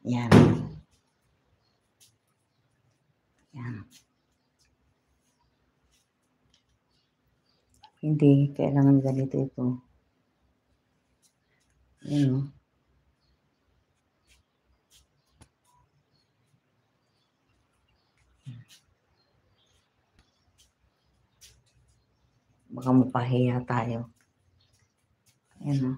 Yan. Yan. Hindi, kailangan ganito ito. Yan o. Baka mapahiya tayo. Yan o.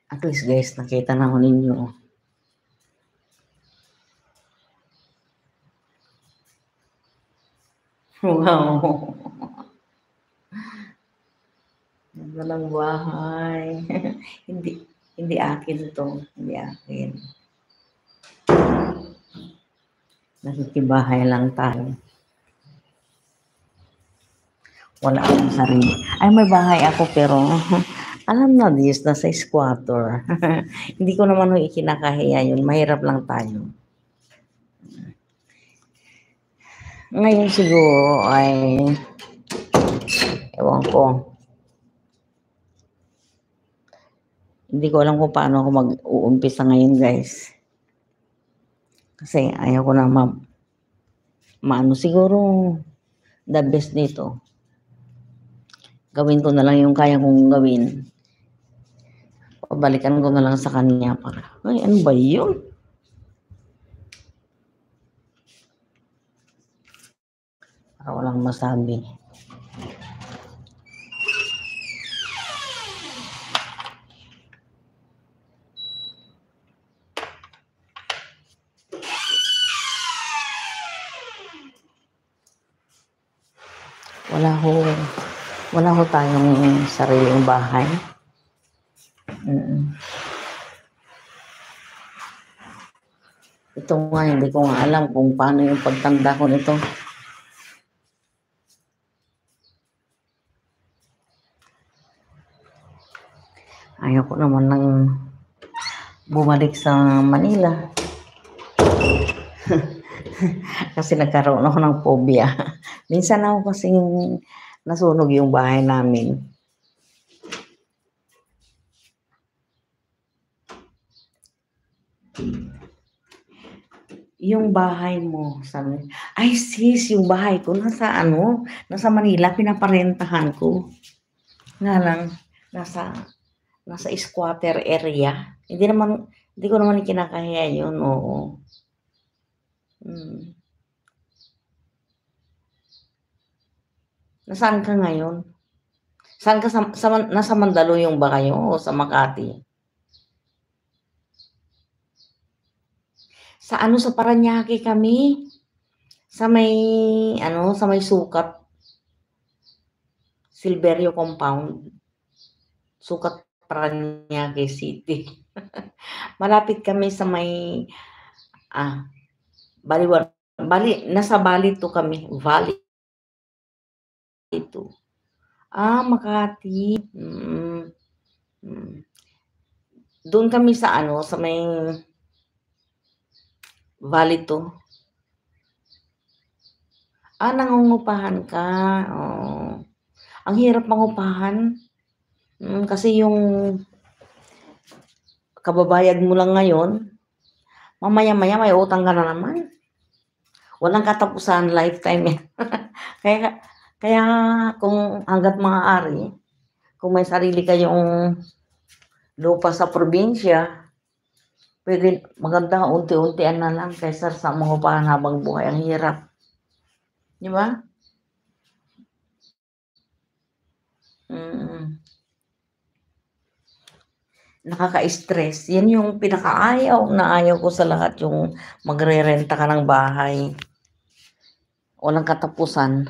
At least guys, nakita na ko ninyo. Wow. Walang bahay. hindi akin to. Hindi akin. Nakikibahay lang tayo. Wala akong sarili. Ay, may bahay ako pero alam na this, nasa squatter. Hindi ko naman ikinakahiya yun. Mahirap lang tayo. Ngayon siguro ay ewan ko. Hindi ko alam kung paano ako mag-uumpisa ngayon guys. Kasi ayaw ko na maano siguro the best nito. Gawin ko na lang yung kaya kong gawin. Pabalikan ko na lang sa kanya para. Ay, ano ba yun? Para walang masabi. Wala ho tayong sariling bahay. Ito nga, hindi ko nga alam kung paano yung pagtanda ko nito. Ayaw ko naman nang bumalik sa Manila. Kasi nagkaroon ako ng phobia. Minsan ako kasing nasunog yung bahay namin. Yung bahay mo, sabi, ay sis, yung bahay ko nasa Manila, pinaparentahan ko. Nga lang, nasa squatter area. Hindi ko naman kinakahiya yun, oo. Nasaan ka ngayon? Saan ka nasa Mandaluyong ba kayo o sa Makati? Sa Paranaque kami. Sa may Sukat. Silverio Compound. Sukat, Paranaque City. Malapit kami sa may nasa Bali to kami. Valley ito. Makati. Doon kami sa sa may Valley to. Nangungupahan ka. Oh. Ang hirap mangupahan. Kasi yung kababayad mo lang ngayon, mamaya-maya may utang ka na naman. Walang katapusan, lifetime. Kaya kung hanggat maaari, kung may sarili kayong lupa sa probinsya, pwede maganda unti-untian na lang kaysa sa mangupahan habang buhay. Ang hirap. Di ba? Nakaka-stress. Yan yung pinakaayaw na ayaw ko sa lahat, yung magre-renta ka ng bahay. Walang katapusan.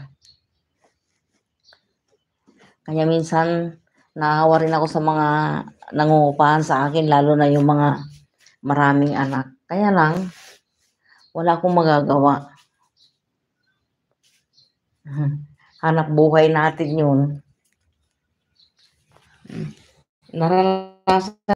Kaya minsan, naawa rin ako sa mga nangungupahan sa akin, lalo na yung mga maraming anak. Kaya lang, wala akong magagawa. Hanap buhay natin yun. Naranasan